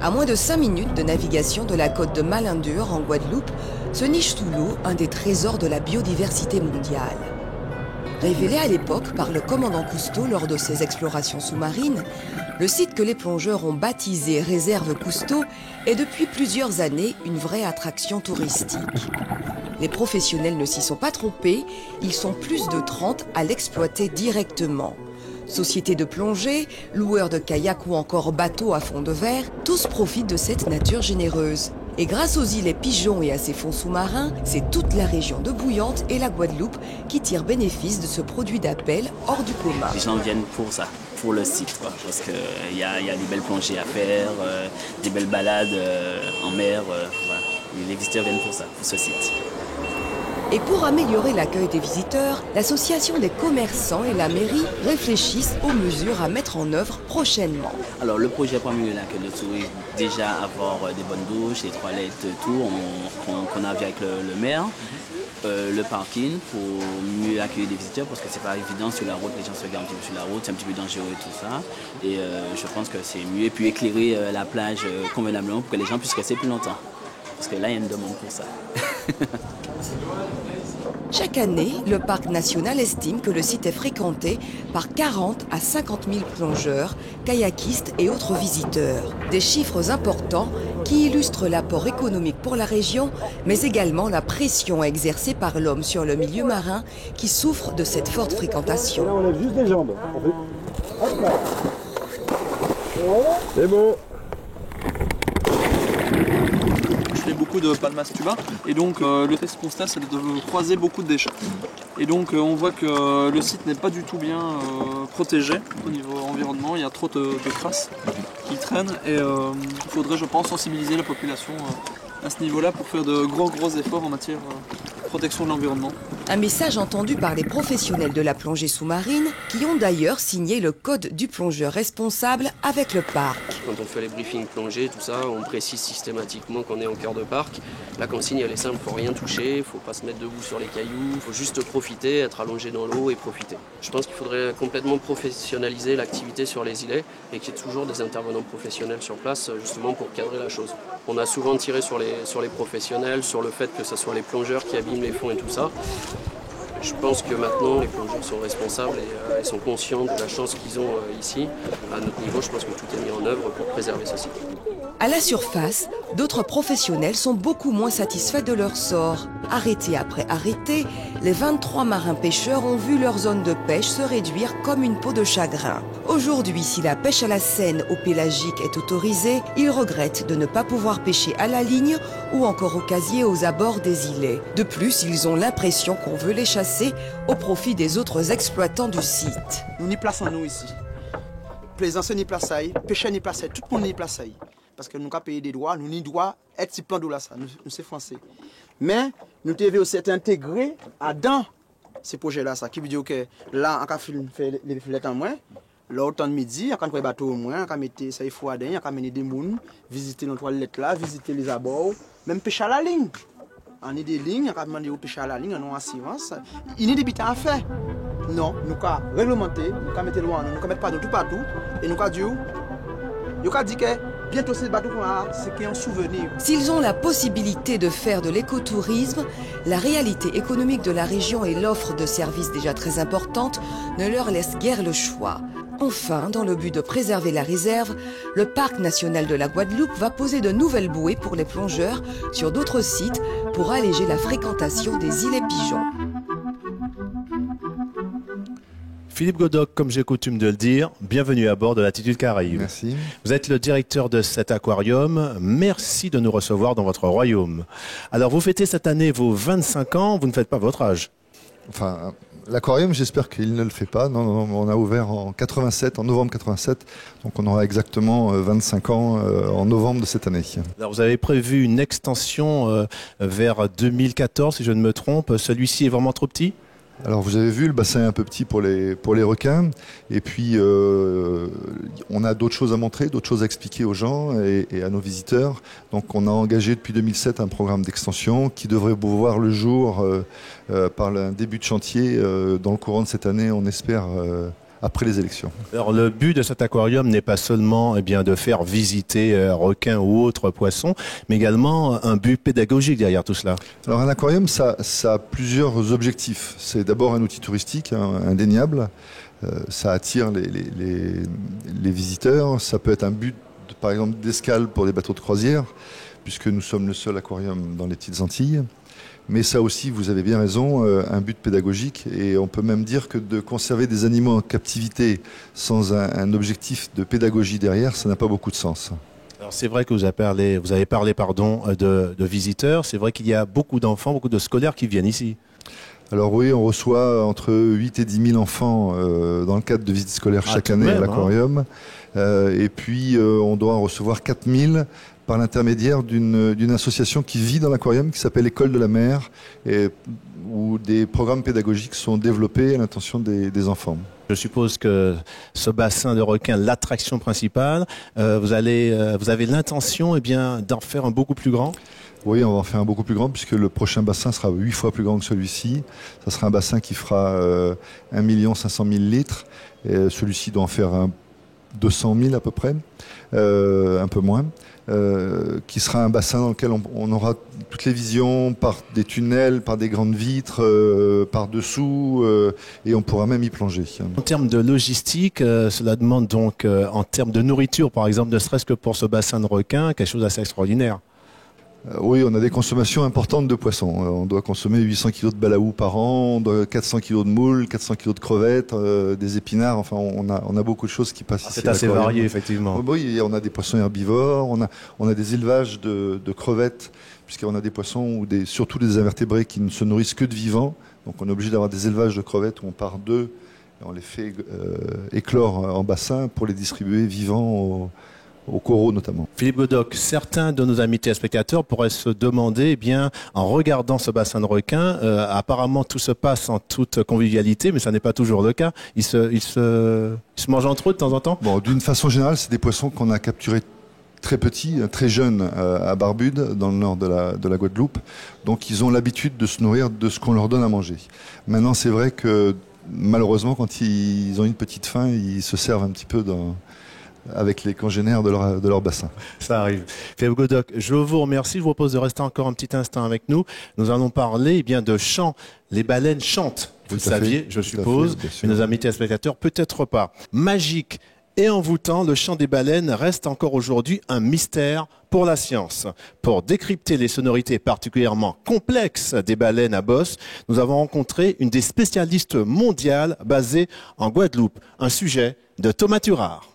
À moins de 5 minutes de navigation de la côte de Malindur en Guadeloupe, se niche sous l'eau un des trésors de la biodiversité mondiale. Révélé à l'époque par le commandant Cousteau lors de ses explorations sous-marines, le site que les plongeurs ont baptisé Réserve Cousteau est depuis plusieurs années une vraie attraction touristique. Les professionnels ne s'y sont pas trompés, ils sont plus de 30 à l'exploiter directement. Sociétés de plongée, loueurs de kayaks ou encore bateaux à fond de verre, tous profitent de cette nature généreuse. Et grâce aux îlets Pigeons et à ses fonds sous-marins, c'est toute la région de Bouillante et la Guadeloupe qui tire bénéfice de ce produit d'appel hors du commun. Les gens viennent pour ça, pour le site, quoi, parce qu'il y a des belles plongées à faire, des belles balades en mer. Voilà. Les visiteurs viennent pour ça, pour ce site. Et pour améliorer l'accueil des visiteurs, l'association des commerçants et la mairie réfléchissent aux mesures à mettre en œuvre prochainement. Alors le projet pour mieux l'accueil de tourisme, déjà avoir des bonnes douches, des toilettes, tout, qu'on a vu avec le maire. Le parking pour mieux accueillir des visiteurs parce que c'est pas évident sur la route, les gens se regardent un petit peu sur la route, c'est un petit peu dangereux et tout ça. Et je pense que c'est mieux. Et puis éclairer la plage convenablement pour que les gens puissent rester plus longtemps. Parce que là, il y a une demande pour ça. Chaque année, le parc national estime que le site est fréquenté par 40 à 50 000 plongeurs, kayakistes et autres visiteurs. Des chiffres importants qui illustrent l'apport économique pour la région, mais également la pression exercée par l'homme sur le milieu marin qui souffre de cette forte fréquentation. Là, on lève juste les jambes. Hop là. C'est bon. Beaucoup de palmas tuba et donc le test constat c'est de croiser beaucoup de déchets et donc on voit que le site n'est pas du tout bien protégé au niveau environnement, il y a trop de crasses qui traînent et il faudrait je pense sensibiliser la population à ce niveau là pour faire de gros efforts en matière de protection de l'environnement. Un message entendu par les professionnels de la plongée sous-marine qui ont d'ailleurs signé le code du plongeur responsable avec le parc. Quand on fait les briefings plongée, tout ça, on précise systématiquement qu'on est en cœur de parc. La consigne elle est simple, il ne faut rien toucher, il ne faut pas se mettre debout sur les cailloux, il faut juste profiter, être allongé dans l'eau et profiter. Je pense qu'il faudrait complètement professionnaliser l'activité sur les îlets et qu'il y ait toujours des intervenants professionnels sur place justement pour cadrer la chose. On a souvent tiré sur les professionnels, sur le fait que ce soit les plongeurs qui abîment les fonds et tout ça. Je pense que maintenant les plongeurs sont responsables et sont conscients de la chance qu'ils ont ici. À notre niveau, je pense que tout est mis en œuvre pour préserver ce site. À la surface, d'autres professionnels sont beaucoup moins satisfaits de leur sort. Arrêtés après arrêtés, les 23 marins-pêcheurs ont vu leur zone de pêche se réduire comme une peau de chagrin. Aujourd'hui, si la pêche à la Seine au pélagique est autorisée, ils regrettent de ne pas pouvoir pêcher à la ligne ou encore au casier aux abords des îlets. De plus, ils ont l'impression qu'on veut les chasser au profit des autres exploitants du site. Nous n'y plaçons nous ici. Plaisance ni place, pêcher ni place, tout le monde n'y place. Parce que nous avons payé des droits, nous n'y droit être si plan de là, ça, nous c'est français. Mais nous devons aussi être intégrés dans ces projets-là, ça, qui veut dire que là, on a fait les filets en moins, là, au temps de midi, on a un bateau au moins, on a mis ça il faut on a mené des gens, visiter nos toilettes là, visiter les abords, même pêcher à la ligne. On a des lignes, on a demandé au pêcher à la ligne, on a assurance. Il y a des bêtises à faire. Non, nous avons réglementé, nous avons mis loin, nous avons mis pas de tout partout, et nous avons dit, nous avons dit que bientôt ces bateaux c'est un souvenir. S'ils ont la possibilité de faire de l'écotourisme, la réalité économique de la région et l'offre de services déjà très importante ne leur laissent guère le choix. Enfin, dans le but de préserver la réserve, le parc national de la Guadeloupe va poser de nouvelles bouées pour les plongeurs sur d'autres sites pour alléger la fréquentation des îlets Pigeons. Philippe Godoc, comme j'ai coutume de le dire, bienvenue à bord de l'Attitude Caraïbe. Merci. Vous êtes le directeur de cet aquarium. Merci de nous recevoir dans votre royaume. Alors, vous fêtez cette année vos 25 ans, vous ne faites pas votre âge. Enfin, l'aquarium, j'espère qu'il ne le fait pas. Non, on a ouvert en 87, en novembre 87. Donc, on aura exactement 25 ans en novembre de cette année. Alors, vous avez prévu une extension vers 2014, si je ne me trompe. Celui-ci est vraiment trop petit ? Alors vous avez vu, le bassin est un peu petit pour les requins, et puis on a d'autres choses à montrer, d'autres choses à expliquer aux gens et à nos visiteurs. Donc on a engagé depuis 2007 un programme d'extension qui devrait voir le jour par un début de chantier dans le courant de cette année, on espère après les élections. Alors le but de cet aquarium n'est pas seulement de faire visiter requins ou autres poissons, mais également un but pédagogique derrière tout cela. Alors un aquarium, ça a plusieurs objectifs. C'est d'abord un outil touristique indéniable. Ça attire les visiteurs. Ça peut être un but, par exemple, d'escale pour des bateaux de croisière, puisque nous sommes le seul aquarium dans les petites Antilles. Mais ça aussi, vous avez bien raison, un but pédagogique. Et on peut même dire que de conserver des animaux en captivité sans un objectif de pédagogie derrière, ça n'a pas beaucoup de sens. Alors c'est vrai que vous avez parlé de visiteurs. C'est vrai qu'il y a beaucoup d'enfants, beaucoup de scolaires qui viennent ici. Alors oui, on reçoit entre 8 et 10 000 enfants dans le cadre de visites scolaires chaque année à l'aquarium. Et puis on doit en recevoir 4 000 par l'intermédiaire d'une association qui vit dans l'aquarium, qui s'appelle École de la mer, où des programmes pédagogiques sont développés à l'intention des enfants. Je suppose que ce bassin de requins, l'attraction principale, vous avez l'intention d'en faire un beaucoup plus grand? Oui, on va en faire un beaucoup plus grand, puisque le prochain bassin sera 8 fois plus grand que celui-ci. Ça sera un bassin qui fera 1 500 000 litres. Celui-ci doit en faire 200 000 à peu près, un peu moins. Qui sera un bassin dans lequel on aura toutes les visions par des tunnels, par des grandes vitres, par-dessous, et on pourra même y plonger. En termes de logistique, cela demande donc, en termes de nourriture, par exemple, ne serait-ce que pour ce bassin de requins, quelque chose d'assez extraordinaire. Oui, on a des consommations importantes de poissons. On doit consommer 800 kg de balaou par an, 400 kg de moules, 400 kg de crevettes, des épinards. Enfin, on a beaucoup de choses qui passent ici. C'est assez varié, effectivement. Oui, on a des poissons herbivores, on a des élevages de crevettes, puisqu'on a des poissons, surtout des invertébrés qui ne se nourrissent que de vivants. Donc on est obligé d'avoir des élevages de crevettes où on part d'eux et on les fait éclore en bassin pour les distribuer vivants aux coraux notamment. Philippe Godoc, certains de nos amis téléspectateurs pourraient se demander, en regardant ce bassin de requins, apparemment tout se passe en toute convivialité, mais ça n'est pas toujours le cas. Ils se mangent entre eux de temps en temps? Bon, d'une façon générale, c'est des poissons qu'on a capturés très petits, très jeunes à Barbude, dans le nord de la Guadeloupe. Donc ils ont l'habitude de se nourrir de ce qu'on leur donne à manger. Maintenant, c'est vrai que malheureusement, quand ils ont une petite faim, ils se servent un petit peu avec les congénères de leur bassin. Ça arrive. Philippe Godoc, je vous remercie. Je vous propose de rester encore un petit instant avec nous. Nous allons parler de chant. Les baleines chantent. Vous le saviez, je suppose. Mais nos amis téléspectateurs, peut-être pas. Magique et envoûtant, le chant des baleines reste encore aujourd'hui un mystère pour la science. Pour décrypter les sonorités particulièrement complexes des baleines à bosse, nous avons rencontré une des spécialistes mondiales basée en Guadeloupe. Un sujet de Thomas Turard.